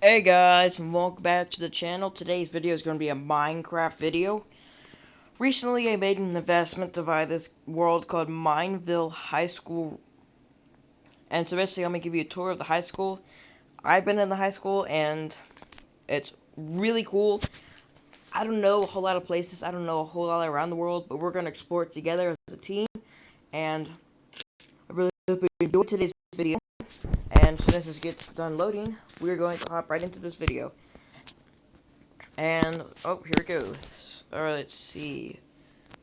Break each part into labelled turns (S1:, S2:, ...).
S1: Hey guys, and welcome back to the channel. Today's video is going to be a Minecraft video. Recently I made an investment to buy this world called Mineville High School. And so basically I'm going to give you a tour of the high school. I've been in the high school and it's really cool. I don't know a whole lot of places. I don't know a whole lot around the world, but we're going to explore it together as a team. And I really hope you enjoyed today's video. And as soon as this gets done loading, we're going to hop right into this video. And, oh, here it goes. Alright, let's see.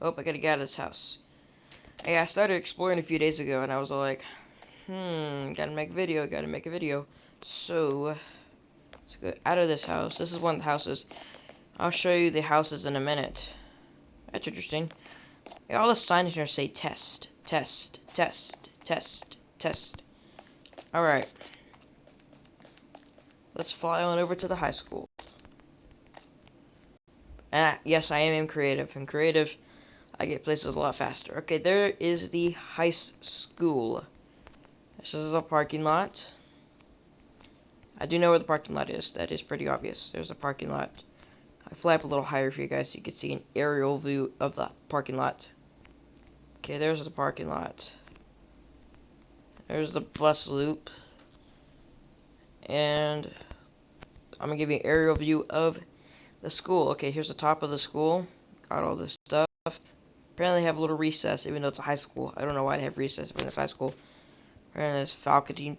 S1: Oh, I gotta get out of this house. Hey, I started exploring a few days ago, and I was all like, gotta make a video. So, let's go out of this house. This is one of the houses. I'll show you the houses in a minute. That's interesting. Hey, all the signs here say test, test, test, test, test. Alright. Let's fly on over to the high school. Yes, I am creative. In creative, I get places a lot faster. Okay, there is the high school. This is a parking lot. I do know where the parking lot is. That is pretty obvious. There's a parking lot. I fly up a little higher for you guys so you can see an aerial view of the parking lot. Okay, there's the parking lot. There's the bus loop. And I'm going to give you an aerial view of the school. Okay, here's the top of the school. Got all this stuff. Apparently they have a little recess, even though it's a high school. I don't know why they have recess when it's high school. And there's faculty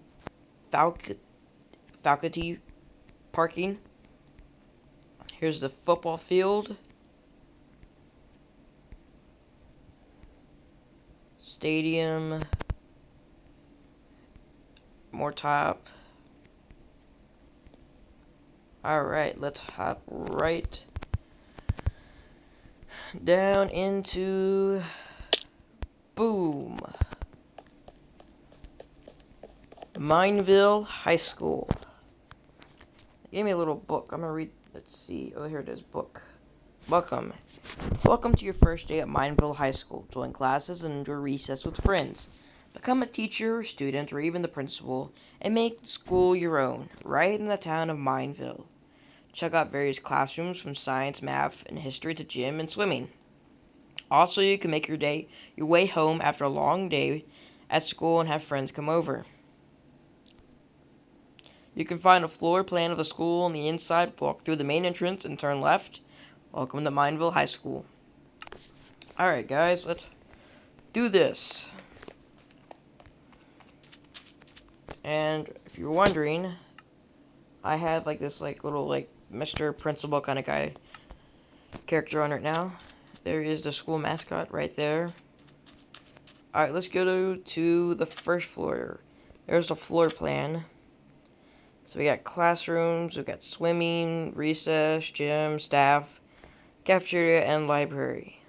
S1: parking. Here's the football field. Stadium. More top. Alright, let's hop right down into boom. Mineville High School. They gave me a little book. I'm gonna read. Let's see. Oh, here it is. Book. Welcome. Welcome to your first day at Mineville High School. Join classes and enjoy recess with friends. Become a teacher, student, or even the principal, and make the school your own, right in the town of Mineville. Check out various classrooms from science, math, and history to gym and swimming. Also, you can make your way home after a long day at school and have friends come over. You can find a floor plan of the school on the inside, walk through the main entrance, and turn left. Welcome to Mineville High School. Alright guys, let's do this. And if you're wondering, I have this little Mr. Principal kind of guy character on it now. There is the school mascot right there. Alright, let's go to the first floor. There's the floor plan. So we got classrooms, we got swimming, recess, gym, staff, cafeteria, and library.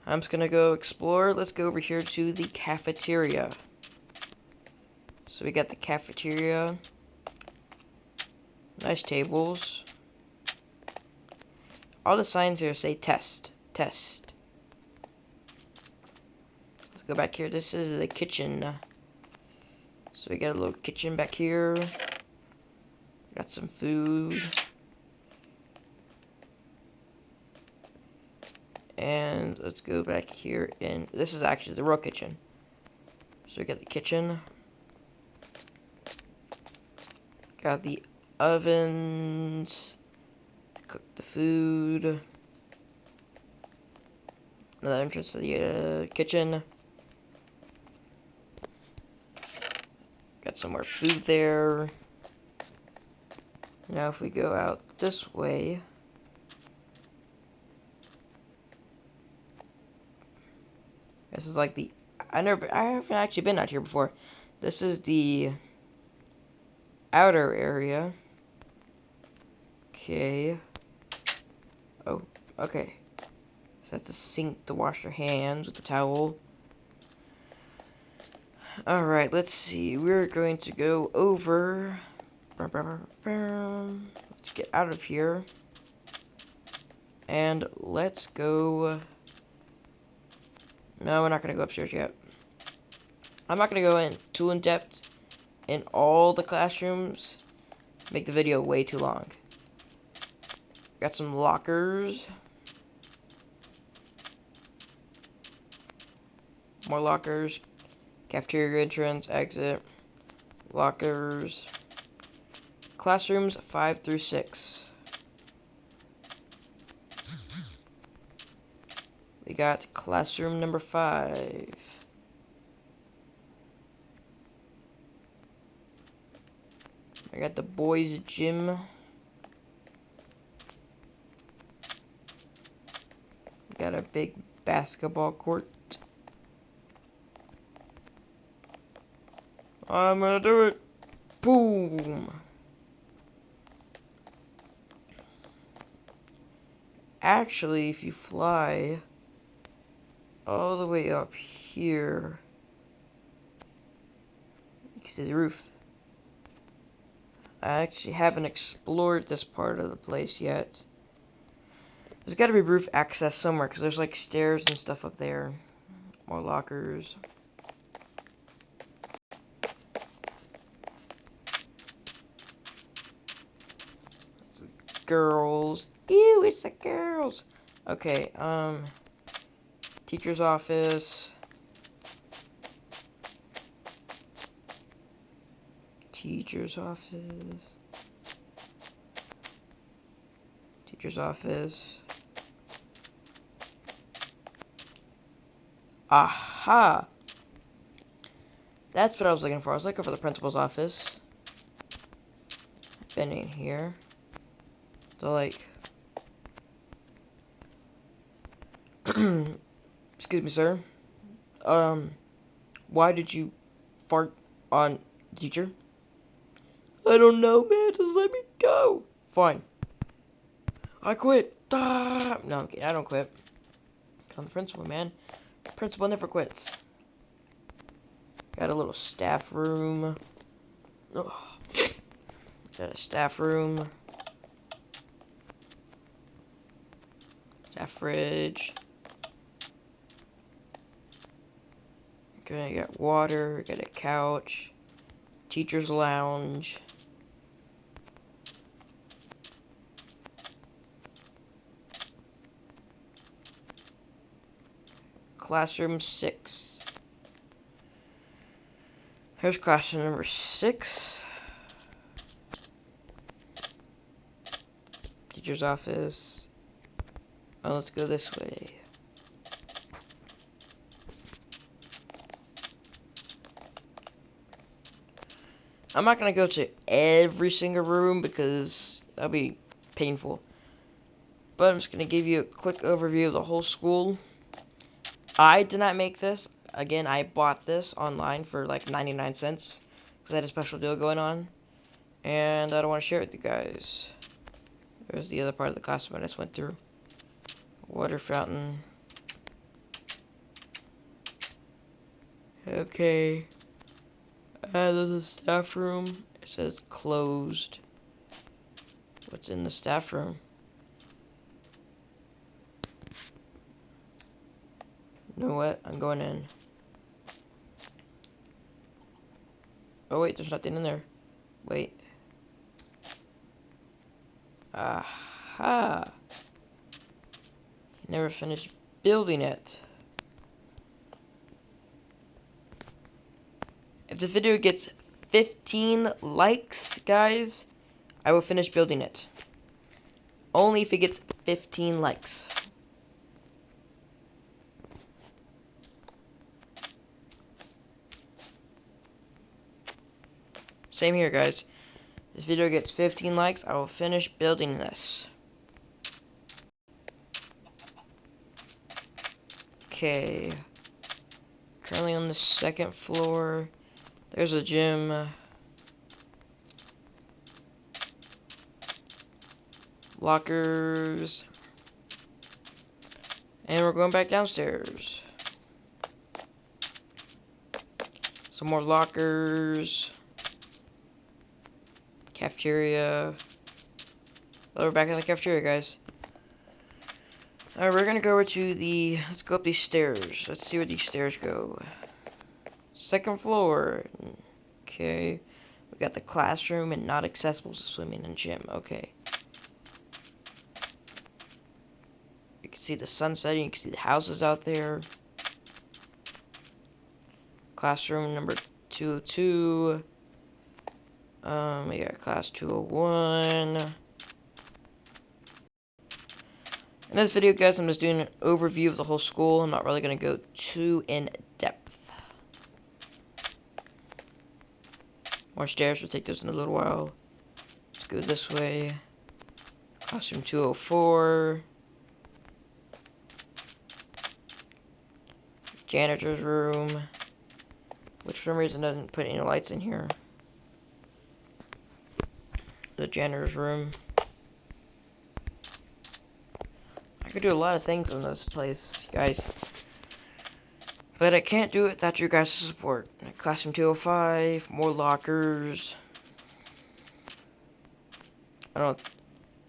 S1: I'm just gonna go explore. Let's go over here to the cafeteria. So we got the cafeteria. Nice tables. All the signs here say test, test. Let's go back here. This is the kitchen. So we got a little kitchen back here. Got some food. And let's go back here, and this is actually the real kitchen. So we got the kitchen. Got the ovens. Cook the food. Another entrance to the kitchen. Got some more food there. Now if we go out this way, this is like the I haven't actually been out here before. This is the outer area. Okay. Oh, okay. So that's a sink to wash your hands with the towel. Alright, let's see. We're going to go over. Let's get out of here. And let's go. No, we're not going to go upstairs yet. I'm not going to go in too in depth in all the classrooms. Make the video way too long. Got some lockers. More lockers. Cafeteria entrance, exit. Lockers. Classrooms 5 through 6. We got classroom number 5. I got the boys' gym. Got a big basketball court. I'm gonna do it. Boom. Actually, if you fly all the way up here, you can see the roof. I actually haven't explored this part of the place yet. There's got to be roof access somewhere, because there's like stairs and stuff up there. More lockers. It's girls. Ew, it's the girls. Okay, teacher's office. Teacher's office. Teacher's office. Aha! That's what I was looking for. I was looking for the principal's office. Been in here. So, like... Excuse me, sir. Why did you fart on teacher? I don't know, man. Just let me go. Fine. I quit. Ah! No, okay, I don't quit. I'm the principal, man. The principal never quits. Got a little staff room. Ugh. Got a staff room. Staff fridge. Okay, got water. Got a couch. Teacher's lounge. Classroom 6. Here's classroom number 6. Teacher's office. Oh, let's go this way. I'm not going to go to every single room because that'll be painful. But I'm just going to give you a quick overview of the whole school. I did not make this. Again, I bought this online for like 99 cents because I had a special deal going on. And I don't want to share it with you guys. There's the other part of the classroom I just went through. Water fountain. Okay. There's a staff room. It says closed. What's in the staff room? You know what? I'm going in. Oh wait, there's nothing in there. Wait. Aha! Never finished building it. If the video gets 15 likes, guys, I will finish building it. Only if it gets 15 likes. Same here, guys. If this video gets 15 likes, I will finish building this. Okay. Currently on the 2nd floor. There's a gym. Lockers. And we're going back downstairs. Some more lockers. Cafeteria. Oh, we're back in the cafeteria, guys. Alright, we're gonna go to the... Let's go up these stairs. Let's see where these stairs go. 2nd floor. Okay. We got the classroom and not accessible to swimming and gym. Okay. You can see the sun setting. You can see the houses out there. Classroom number 202. We got class 201. In this video, guys, I'm just doing an overview of the whole school. I'm not really going to go too in depth. More stairs. We'll take those in a little while. Let's go this way. Classroom 204. Janitor's room. Which for some reason doesn't put any lights in here. The janitor's room. I could do a lot of things in this place, guys. But I can't do it without your guys' support. Classroom 205, more lockers. I don't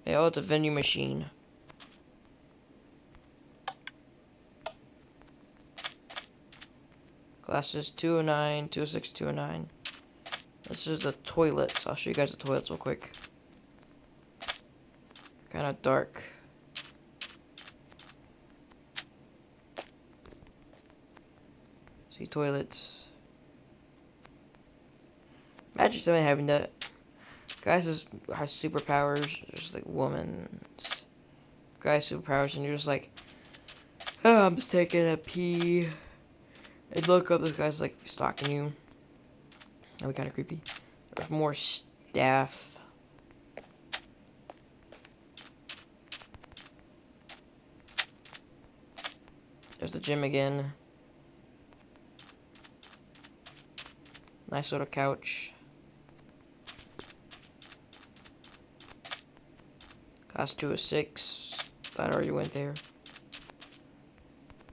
S1: know. Oh, it's a vending machine. Classes 209, 206, 209. This is the toilets. I'll show you guys the toilets real quick. Kind of dark. See toilets. Imagine somebody having that. Guys has superpowers. There's like women. Guys superpowers, and you're just like, oh, I'm just taking a pee. And look up, this guy's like stalking you. That would be kind of creepy. There's more staff. There's the gym again. Nice little couch. Class 206. That already went there.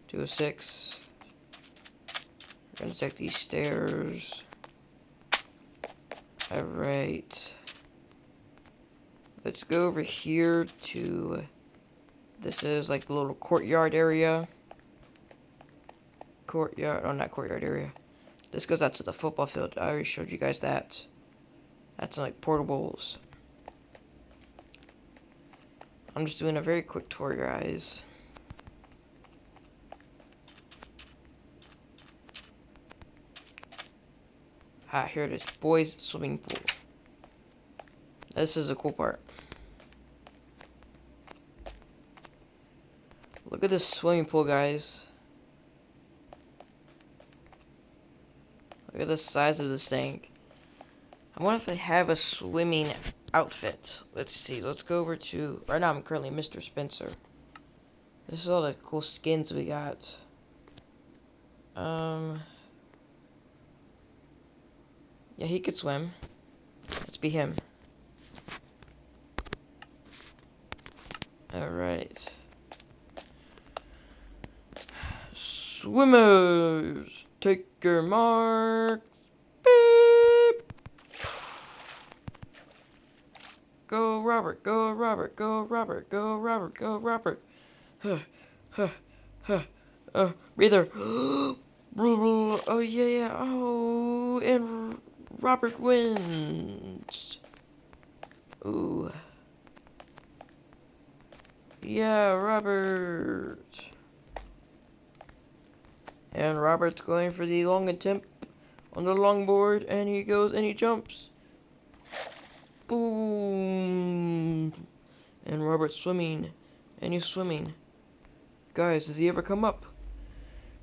S1: 206. We're gonna take these stairs. Alright. Let's go over here to... This is like the little courtyard area. Courtyard, oh, not courtyard area. This goes out to the football field. I already showed you guys that. That's like portables. I'm just doing a very quick tour, guys. Ah, here it is. Boys swimming pool. This is the cool part. Look at this swimming pool, guys. Look at the size of this thing. I wonder if they have a swimming outfit. Let's see. Let's go over to... Right now, I'm currently Mr. Spencer. This is all the cool skins we got. Yeah, he could swim. Let's be him. Alright. Swimmers! Take your mark. Beep! Go Robert, go Robert, go Robert, go Robert, go Robert. Huh, huh, huh. Breather. Oh, yeah. Oh, and Robert wins. Ooh. Yeah, Robert. And Robert's going for the long attempt on the longboard, and he goes and he jumps. Boom. And Robert's swimming, and he's swimming. Guys, does he ever come up?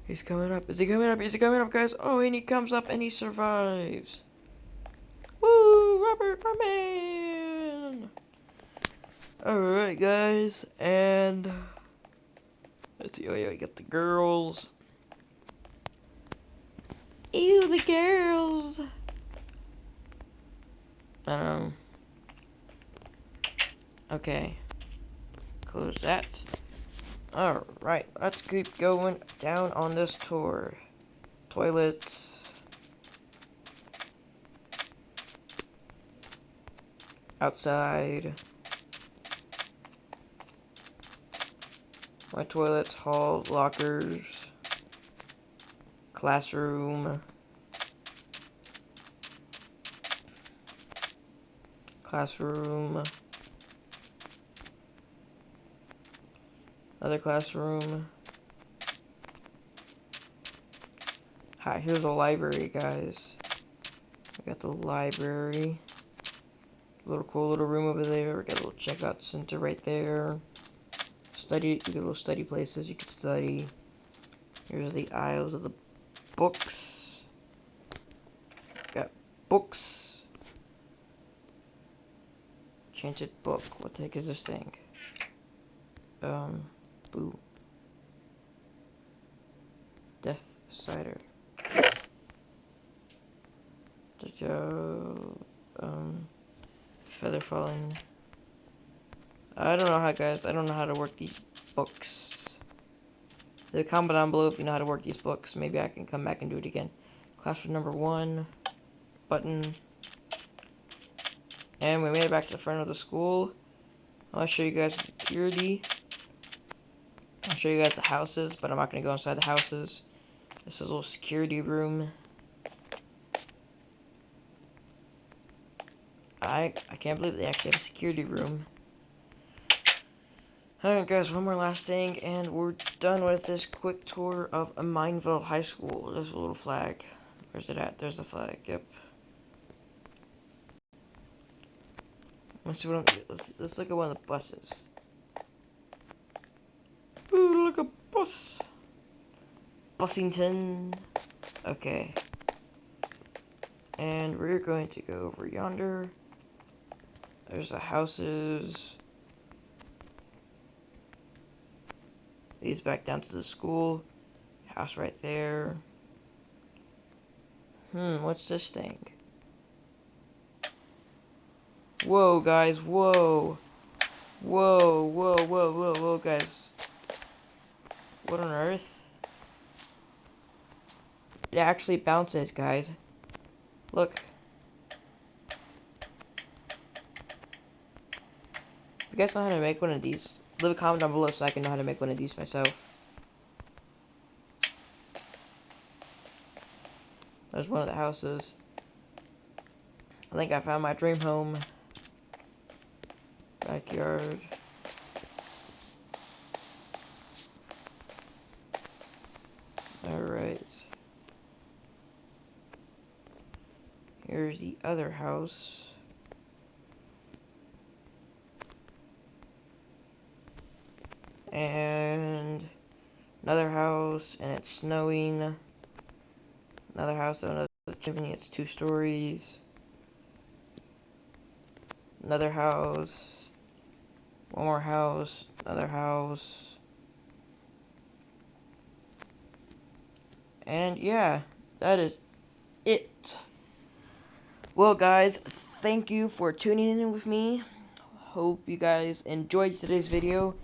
S1: He's coming up. Is he coming up? Is he coming up, guys? Oh, and he comes up and he survives. Woo! Robert, my man! Alright, guys. And let's see. Oh, yeah, we got the girls. Ew, the girls! Okay. Close that. Alright, let's keep going down on this tour. Toilets. Outside. My toilets, hall, lockers. Classroom. classroom, another classroom. Hi, here's a library, guys. We got the library. Little cool little room over there. We got a little checkout center right there. Study, you got little study places you can study. Here's the aisles of the books. Got books. Enchanted book. What the heck is this thing? Boo. Death cider. Feather falling. I don't know how, guys. I don't know how to work these books. Leave a comment down below if you know how to work these books. Maybe I can come back and do it again. Classroom number 1. Button. And we made it back to the front of the school. I'll show you guys the security. I'll show you guys the houses, but I'm not going to go inside the houses. This is a little security room. I can't believe they actually have a security room. Alright guys, one more last thing, and we're done with this quick tour of Mineville High School. There's a little flag. Where's it at? There's the flag, yep. Let's see what let's look at one of the buses. Ooh, look, a bus. Bussington. Okay. And we're going to go over yonder. There's the houses. Leads back down to the school. House right there. What's this thing? Whoa, guys, whoa. Whoa, whoa, whoa, whoa, whoa, guys. What on earth? It actually bounces, guys. Look. If you guys know how to make one of these, leave a comment down below so I can know how to make one of these myself. There's one of the houses. I think I found my dream home. Backyard. Alright. Here's the other house. And another house, and it's snowing. Another house, another chimney, it's 2 stories. Another house. One more house. Another house. And yeah, that is it. Well, guys, thank you for tuning in with me. Hope you guys enjoyed today's video.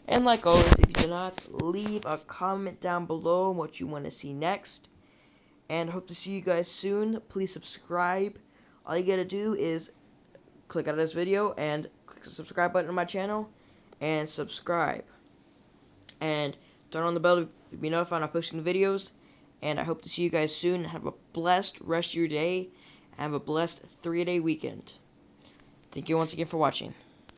S1: And like always, if you do not, leave a comment down below on what you want to see next. And hope to see you guys soon. Please subscribe. All you gotta do is click out of this video and click the subscribe button on my channel and subscribe. And turn on the bell to be notified when I'm posting videos. And I hope to see you guys soon. Have a blessed rest of your day. And have a blessed 3-day weekend. Thank you once again for watching.